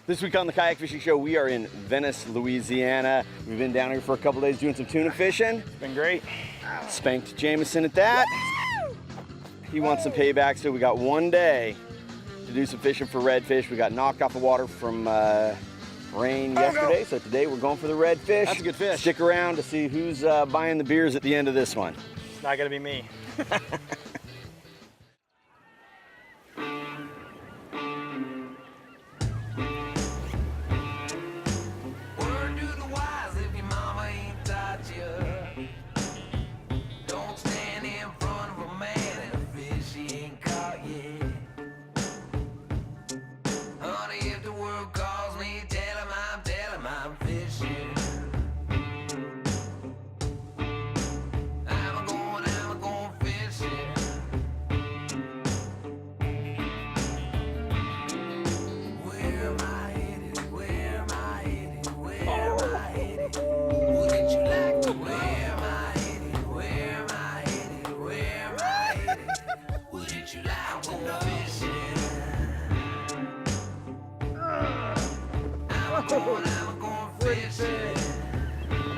This week on the Kayak Fishing Show, we are in Venice, Louisiana. We've been down here for a couple days doing some tuna fishing. It's been great. Spanked Jameson at that. He wants some payback, so we got one day to do some fishing for redfish. We got knocked off the water from rain yesterday, so today we're going for the redfish. That's a good fish. Stick around to see who's buying the beers at the end of this one. It's not gonna be me.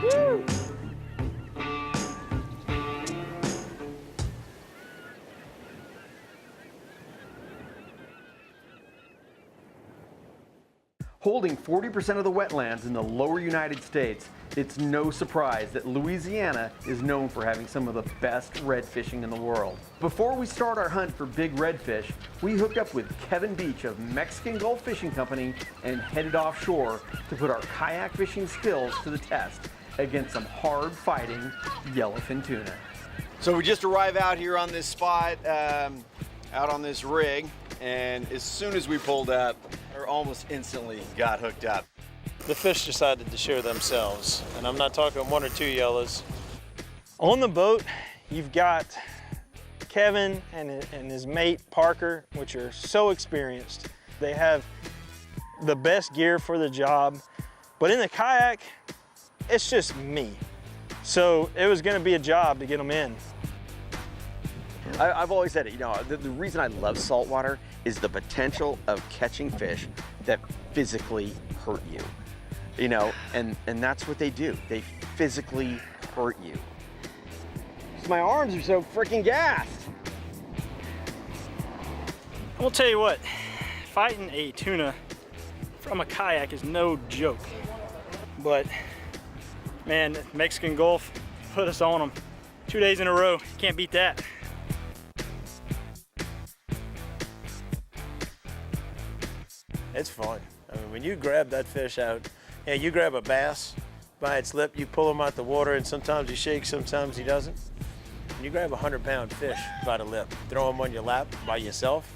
Woo! Holding 40% of the wetlands in the lower United States, it's no surprise that Louisiana is known for having some of the best red fishing in the world. Before we start our hunt for big redfish, we hooked up with Kevin Beach of Mexican Gulf Fishing Company and headed offshore to put our kayak fishing skills to the test against some hard-fighting yellowfin tuna. So we just arrived out here on this spot, out on this rig, and as soon as we pulled up, we almost instantly got hooked up. The fish decided to share themselves, and I'm not talking one or two yellows. On the boat, you've got Kevin and his mate Parker, which are so experienced. They have the best gear for the job, but in the kayak, it's just me. So it was gonna be a job to get them in. I've always said it, you know, the reason I love saltwater is the potential of catching fish that physically hurt you. You know, and that's what they do. They physically hurt you. My arms are so freaking gassed. I'm gonna tell you what, fighting a tuna from a kayak is no joke. But man, Mexican Gulf put us on them 2 days in a row. Can't beat that. It's fun. I mean, when you grab that fish out, yeah, you grab a bass by its lip, you pull him out the water, and sometimes he shakes, sometimes he doesn't. When you grab a 100-pound fish by the lip, throw him on your lap by yourself,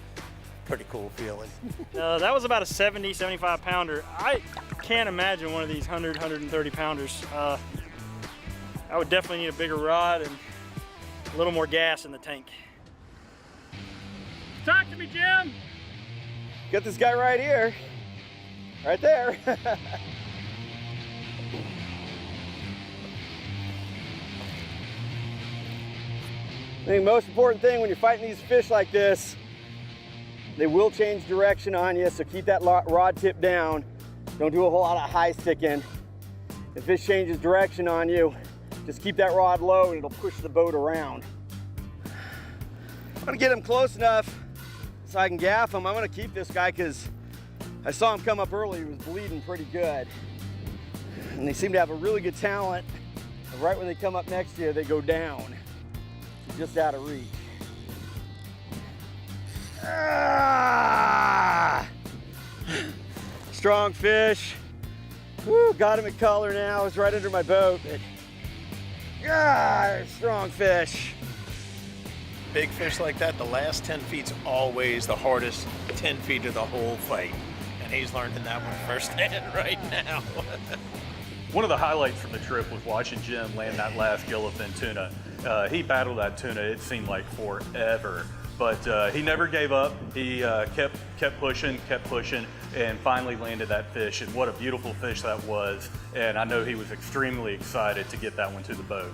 pretty cool feeling. That was about a 70, 75 pounder. I can't imagine one of these 100, 130 pounders. I would definitely need a bigger rod and a little more gas in the tank. Talk to me, Jim. Got this guy right here, right there. I think the most important thing when you're fighting these fish like this, they will change direction on you, so keep that rod tip down. Don't do a whole lot of high sticking. If fish changes direction on you, just keep that rod low and it'll push the boat around. I'm gonna get him close enough so I can gaff him. I'm gonna keep this guy because I saw him come up early. He was bleeding pretty good. And they seem to have a really good talent. Right when they come up next to you, they go down. Just out of reach. Ah! Strong fish. Woo, got him at color now. It's right under my boat. But, strong fish. Big fish like that, the last 10 feet's always the hardest 10 feet of the whole fight. And he's learning that one firsthand right now. One of the highlights from the trip was watching Jim land that last yellowfin tuna. He battled that tuna, it seemed like forever, but he never gave up. He kept pushing, and finally landed that fish, and what a beautiful fish that was. And I know he was extremely excited to get that one to the boat.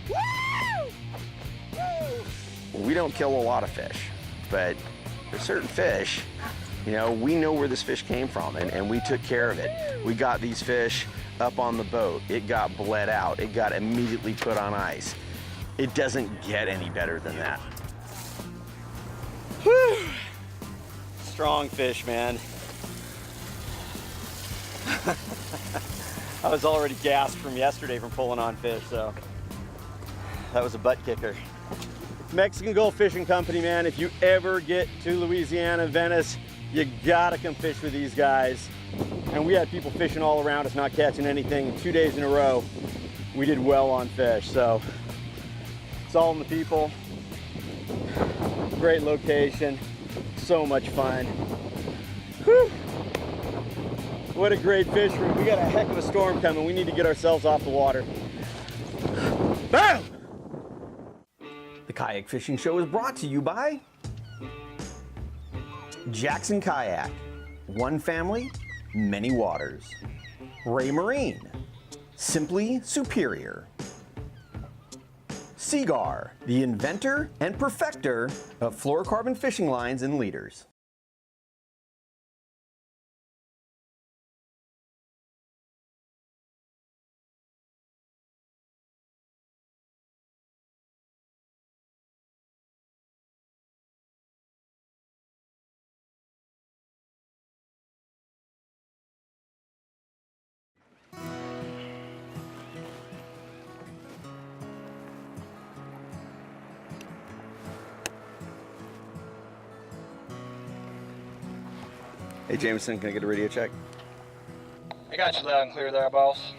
Woo! Woo! we don't kill a lot of fish, but there's certain fish, you know, we know where this fish came from, and we took care of it. We got these fish up on the boat. It got bled out. It got immediately put on ice. It doesn't get any better than that. Whew. Strong fish, man. I was already gassed from yesterday from pulling on fish, so that was a butt kicker. Mexican Gulf Fishing Company, man, if you ever get to Louisiana, Venice, you gotta come fish with these guys. And we had people fishing all around us, not catching anything. 2 days in a row, we did well on fish. So it's all in the people. Great location, so much fun. Whew. What a great fish room. We got a heck of a storm coming. We need to get ourselves off the water. Bam! The Kayak Fishing Show is brought to you by Jackson Kayak. One family, many waters. Ray Marine. Simply superior. Seagar, the inventor and perfecter of fluorocarbon fishing lines and leaders. Hey Jameson, can I get a radio check? I got you loud and clear there, boss.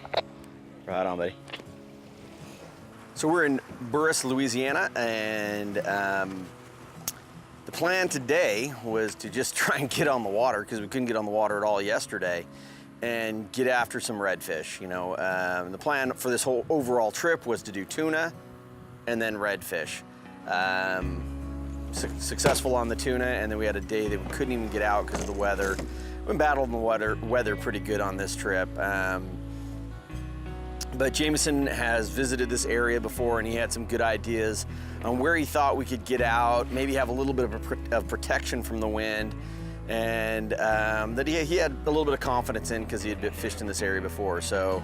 Right on, buddy. So we're in Burris, Louisiana, and the plan today was to just try and get on the water, because we couldn't get on the water at all yesterday, and get after some redfish. You know, the plan for this whole overall trip was to do tuna and then redfish. Successful on the tuna, and then we had a day that we couldn't even get out because of the weather. We battled the weather pretty good on this trip. But Jameson has visited this area before, and he had some good ideas on where he thought we could get out, maybe have a little bit of protection from the wind, and that he had a little bit of confidence in because he had fished in this area before. So,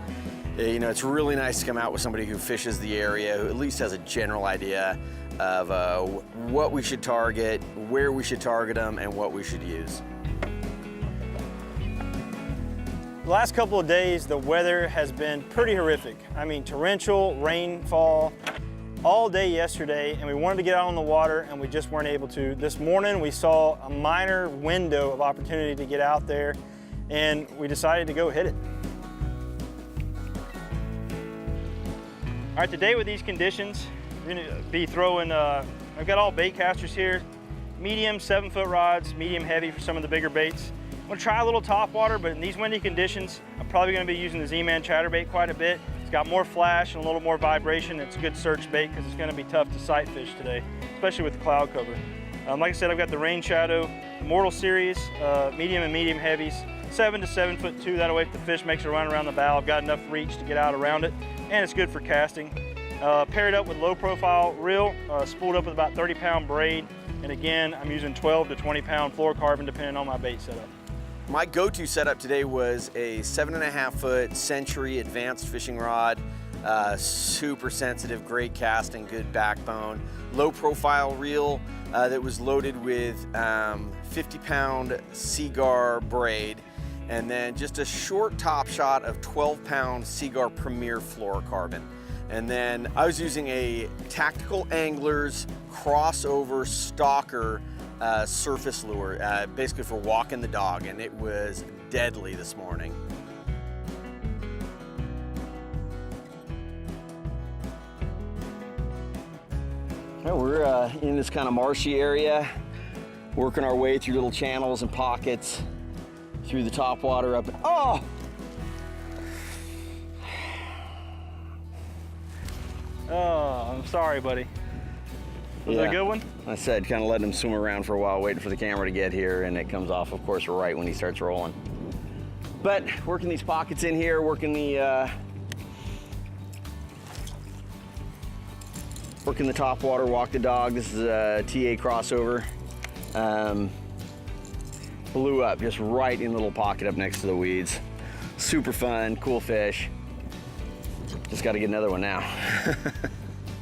you know, it's really nice to come out with somebody who fishes the area, who at least has a general idea of what we should target, where we should target them, and what we should use. The last couple of days, the weather has been pretty horrific. I mean, torrential rainfall all day yesterday, and we wanted to get out on the water, and we just weren't able to. This morning, we saw a minor window of opportunity to get out there, and we decided to go hit it. All right, today with these conditions, we're gonna be throwing, I've got all bait casters here, medium 7-foot rods, medium heavy for some of the bigger baits. I'm gonna try a little top water, but in these windy conditions, I'm probably gonna be using the Z-Man chatterbait quite a bit. It's got more flash and a little more vibration. It's a good search bait because it's gonna be tough to sight fish today, especially with the cloud cover. Like I said, I've got the Rain Shadow Immortal series, medium and medium heavies, 7 to 7'2". That way if the fish makes a run around the bow, I've got enough reach to get out around it, and it's good for casting. Paired up with low profile reel, spooled up with about 30-pound braid, and again, I'm using 12 to 20-pound fluorocarbon depending on my bait setup. My go-to setup today was a 7.5-foot Century advanced fishing rod, super sensitive, great casting, good backbone, low profile reel that was loaded with 50-pound Seagar braid, and then just a short top shot of 12-pound Seagar Premier fluorocarbon. And then I was using a Tactical Anglers crossover stalker surface lure, basically for walking the dog, and it was deadly this morning. Well, we're in this kind of marshy area, working our way through little channels and pockets, through the top water up. Oh! Oh, I'm sorry, buddy. Was that a good one? I said kind of letting him swim around for a while, waiting for the camera to get here, and it comes off, of course, right when he starts rolling. But working these pockets in here, working the Working the top water, walk the dog. This is a TA crossover. Blew up just right in the little pocket up next to the weeds. Super fun, cool fish. Just got to get another one now.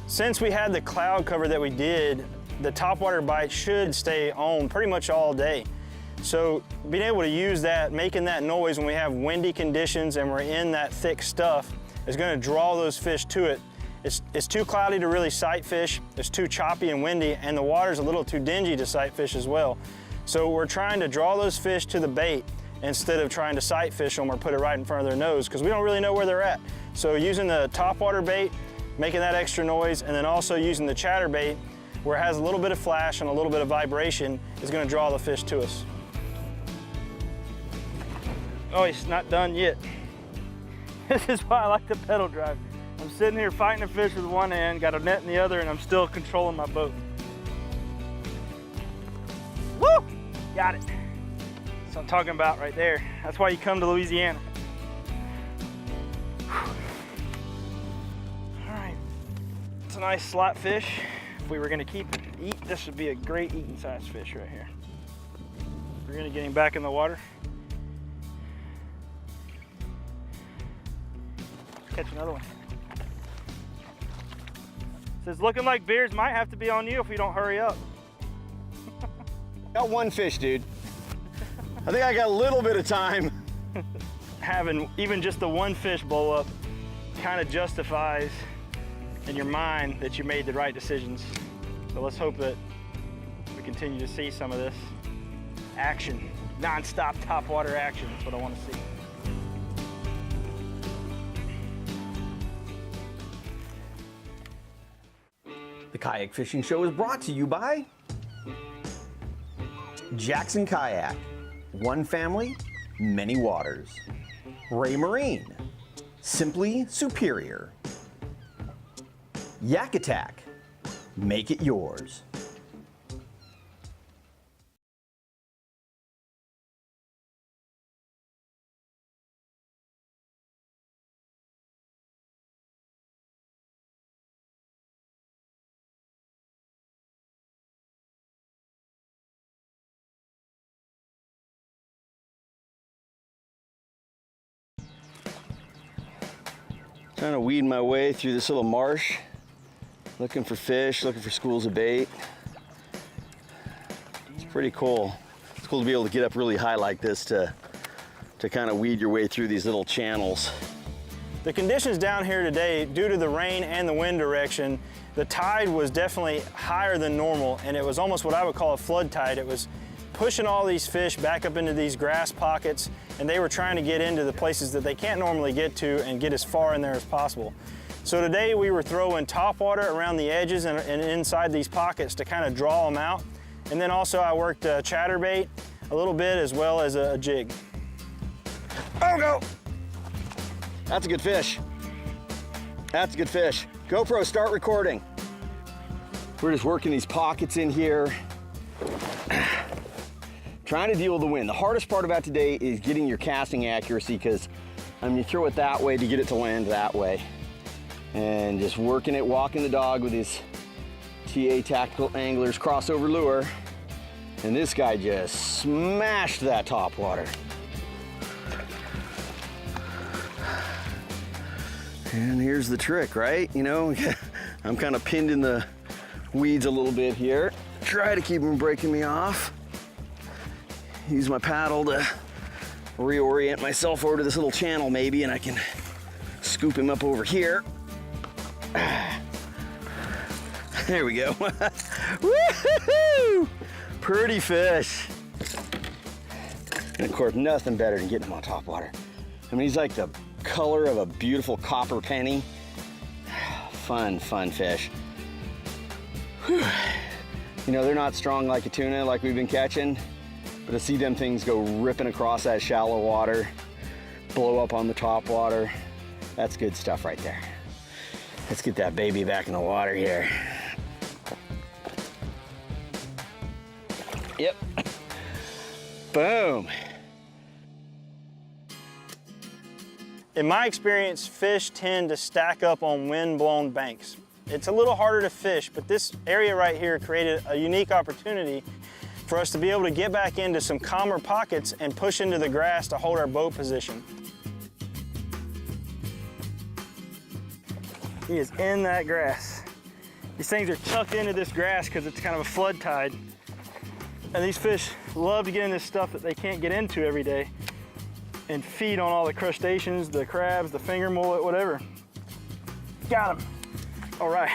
Since we had the cloud cover that we did, the topwater bite should stay on pretty much all day. So being able to use that, making that noise when we have windy conditions and we're in that thick stuff is going to draw those fish to it. It's too cloudy to really sight fish, it's too choppy and windy, and the water's a little too dingy to sight fish as well. So we're trying to draw those fish to the bait instead of trying to sight fish them or put it right in front of their nose, because we don't really know where they're at. So using the topwater bait, making that extra noise, and then also using the chatter bait, where it has a little bit of flash and a little bit of vibration, is going to draw the fish to us. Oh, he's not done yet. This is why I like the pedal drive. I'm sitting here fighting a fish with one hand, got a net in the other, and I'm still controlling my boat. Woo! Got it. That's what I'm talking about right there. That's why you come to Louisiana. All right, it's a nice slot fish. If we were gonna keep it and eat, this would be a great eating size fish right here. We're gonna get him back in the water. Catch another one. So it's looking like beers might have to be on you if we don't hurry up. Got one fish, dude. I think I got a little bit of time. Having even just the one fish blow up kind of justifies in your mind that you made the right decisions. So let's hope that we continue to see some of this action, non-stop topwater action. That's what I want to see. The Kayak Fishing Show is brought to you by Jackson Kayak. One family, many waters. Ray Marine. Simply superior. Yak Attack. Make it yours. Trying to weed my way through this little marsh, looking for fish, looking for schools of bait. It's pretty cool. It's cool to be able to get up really high like this to kind of weed your way through these little channels. The conditions down here today, due to the rain and the wind direction, the tide was definitely higher than normal, and it was almost what I would call a flood tide. It was pushing all these fish back up into these grass pockets, and they were trying to get into the places that they can't normally get to and get as far in there as possible. So today we were throwing topwater around the edges and inside these pockets to kind of draw them out. And then also I worked chatterbait a little bit as well as a jig. Oh, go! That's a good fish. That's a good fish. GoPro, start recording. We're just working these pockets in here. Trying to deal with the wind. The hardest part about today is getting your casting accuracy, because you throw it that way to get it to land that way. And just working it, walking the dog with his TA Tactical Anglers crossover lure. And this guy just smashed that topwater. And here's the trick, right? You know, I'm kind of pinned in the weeds a little bit here. Try to keep him breaking me off. Use my paddle to reorient myself over to this little channel maybe, and I can scoop him up over here. There we go. Woo-hoo-hoo! Pretty fish. And of course, nothing better than getting him on topwater. I mean, he's like the color of a beautiful copper penny. Fun, fun fish. Whew. You know, they're not strong like a tuna like we've been catching, but to see them things go ripping across that shallow water, blow up on the top water, that's good stuff right there. Let's get that baby back in the water here. Yep. Boom. In my experience, fish tend to stack up on wind-blown banks. It's a little harder to fish, but this area right here created a unique opportunity for us to be able to get back into some calmer pockets and push into the grass to hold our boat position. He is in that grass. These things are tucked into this grass because it's kind of a flood tide. And these fish love to get in this stuff that they can't get into every day and feed on all the crustaceans, the crabs, the finger mullet, whatever. Got him. All right.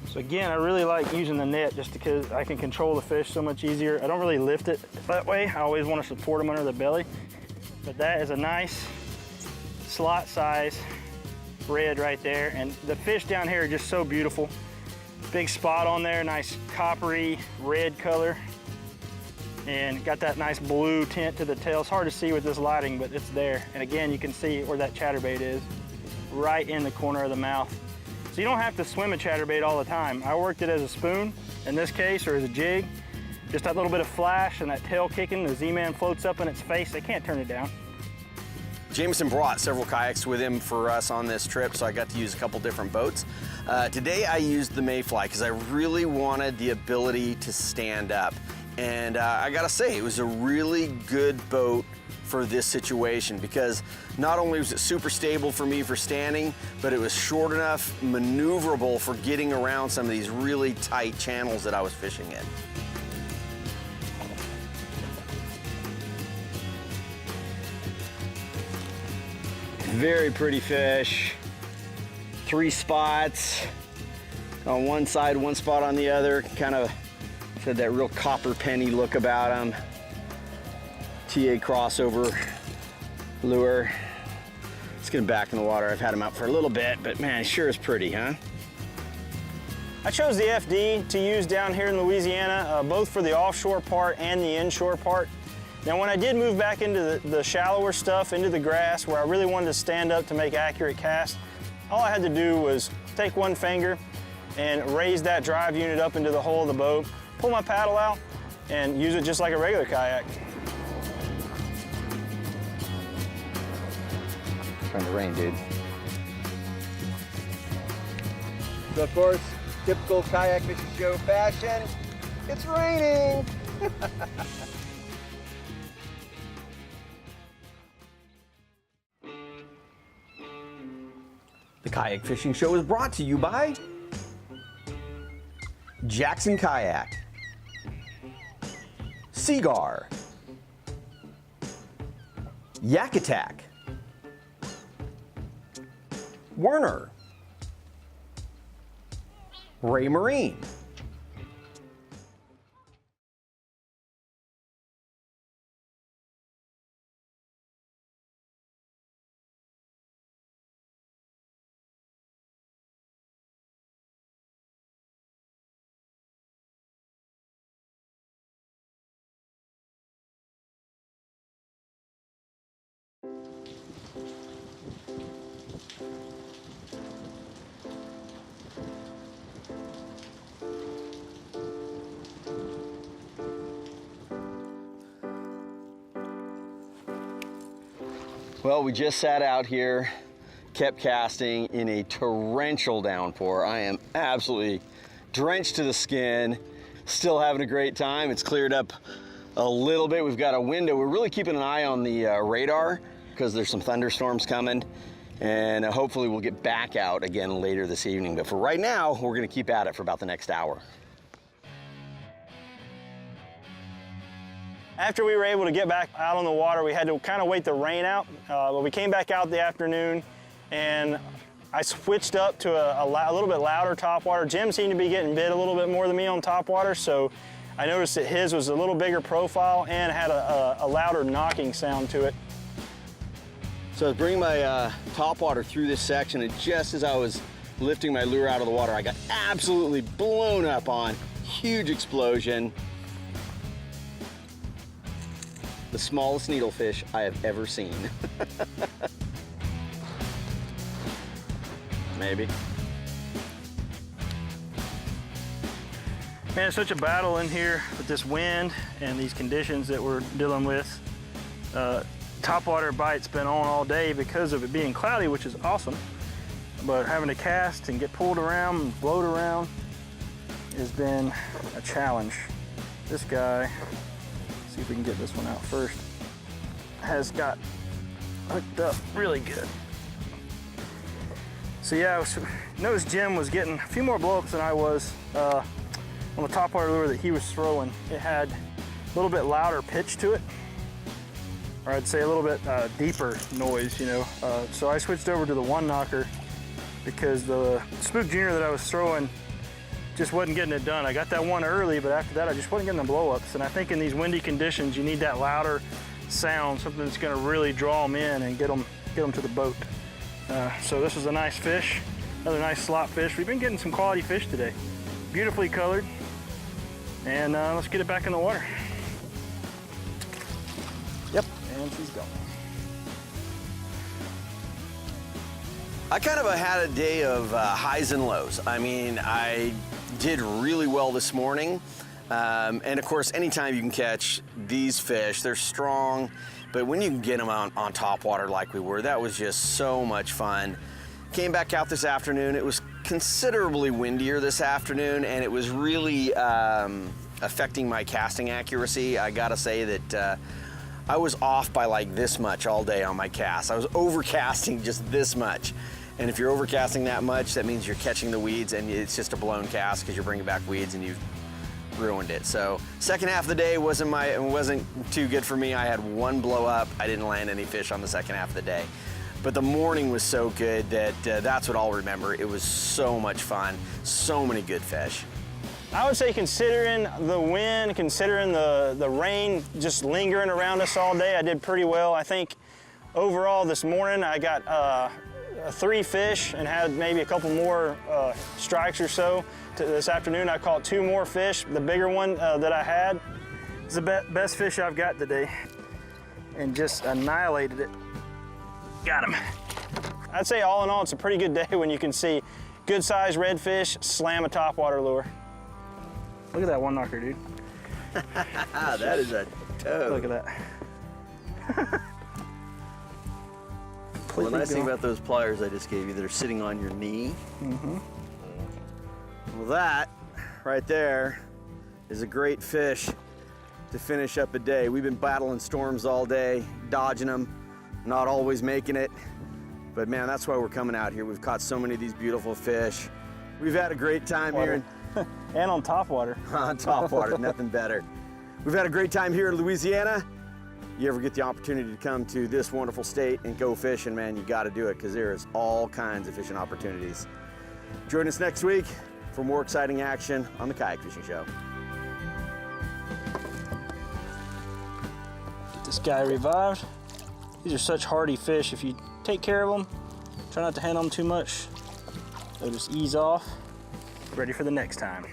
So again, I really like using the net just because I can control the fish so much easier. I don't really lift it that way. I always want to support them under the belly. But that is a nice slot size red right there. And the fish down here are just so beautiful. Big spot on there, nice coppery red color. And got that nice blue tint to the tail. It's hard to see with this lighting, but it's there. And again, you can see where that chatterbait is, right in the corner of the mouth. So you don't have to swim a chatterbait all the time. I worked it as a spoon in this case, or as a jig. Just that little bit of flash and that tail kicking, the Z-Man floats up in its face. They can't turn it down. Jameson brought several kayaks with him for us on this trip, so I got to use a couple different boats. Today I used the Mayfly because I really wanted the ability to stand up. And I gotta say, it was a really good boat for this situation because not only was it super stable for me for standing, but it was short enough, maneuverable for getting around some of these really tight channels that I was fishing in. Very pretty fish. 3 spots on one side, 1 spot on the other. Kind of had that real copper penny look about them. TA crossover lure. Let's get him back in the water. I've had him out for a little bit, but man, he sure is pretty, huh? I chose the FD to use down here in Louisiana, both for the offshore part and the inshore part. Now, when I did move back into the shallower stuff, into the grass, where I really wanted to stand up to make accurate casts, all I had to do was take one finger and raise that drive unit up into the hull of the boat, pull my paddle out, and use it just like a regular kayak. Trying to rain, dude. So of course, typical kayak fishing show fashion, it's raining. The Kayak Fishing Show is brought to you by Jackson Kayak, Seagar, Yak Attack, Werner, Ray Marine, Well, we just sat out here, kept casting in a torrential downpour. I am absolutely drenched to the skin, still having a great time. It's cleared up a little bit. We've got a window. We're really keeping an eye on the radar because there's some thunderstorms coming, and hopefully we'll get back out again later this evening. But for right now, we're gonna keep at it for about the next hour. After we were able to get back out on the water, we had to kind of wait the rain out. But we came back out the afternoon, and I switched up to a little bit louder topwater. Jim seemed to be getting bit a little bit more than me on topwater, so I noticed that his was a little bigger profile and had a louder knocking sound to it. So I was bringing my topwater through this section, and just as I was lifting my lure out of the water, I got absolutely blown up on. Huge explosion. The smallest needlefish I have ever seen. Maybe. Man, it's such a battle in here with this wind and these conditions that we're dealing with. Topwater bite's been on all day because of it being cloudy, which is awesome. but having to cast and get pulled around and float around has been a challenge. This guy, let's see if we can get this one out first, has got hooked up really good. So yeah, noticed Jim was getting a few more blowups than I was on the topwater lure that he was throwing. It had a little bit louder pitch to it, or I'd say a little bit deeper noise, you know. So I switched over to the one knocker because the Spook Junior that I was throwing just wasn't getting it done. I got that one early, but after that I just wasn't getting the blowups. And I think in these windy conditions, you need that louder sound, something that's gonna really draw them in and get them to the boat. So this is a nice fish, another nice slot fish. We've been getting some quality fish today. Beautifully colored. And let's get it back in the water. Yep, and she's gone. I kind of had a day of highs and lows. I mean, I did really well this morning. And of course, anytime you can catch these fish, they're strong, but when you can get them on top water like we were, that was just so much fun. Came back out this afternoon. It was considerably windier this afternoon, and it was really affecting my casting accuracy. I gotta say that I was off by like this much all day on my cast. I was overcasting just this much. And if you're overcasting that much, that means you're catching the weeds, and it's just a blown cast because you're bringing back weeds and you've ruined it. So second half of the day wasn't too good for me. I had one blow up. I didn't land any fish on the second half of the day. But the morning was so good that that's what I'll remember. It was so much fun, so many good fish. I would say, considering the wind, considering the rain just lingering around us all day, I did pretty well. I think overall this morning I got 3 fish and had maybe a couple more strikes or so. This afternoon I caught 2 more fish. The bigger one that I had is the best fish I've got today, and just annihilated it. Got him. I'd say all in all, it's a pretty good day when you can see good sized redfish slam a topwater lure. Look at that one knocker, dude. That is a toad. Look at that. Well, the nice thing about those pliers I just gave you, they're sitting on your knee. Mm-hmm. Well, that right there is a great fish to finish up a day. We've been battling storms all day, dodging them, not always making it. But man, that's why we're coming out here. We've caught so many of these beautiful fish. We've had a great time here. And on top water. On top water, nothing better. We've had a great time here in Louisiana. You ever get the opportunity to come to this wonderful state and go fishing, man, you got to do it, because there is all kinds of fishing opportunities. Join us next week for more exciting action on the Kayak Fishing Show. Get this guy revived. These are such hardy fish. If you take care of them, try not to handle them too much, they'll just ease off. Ready for the next time.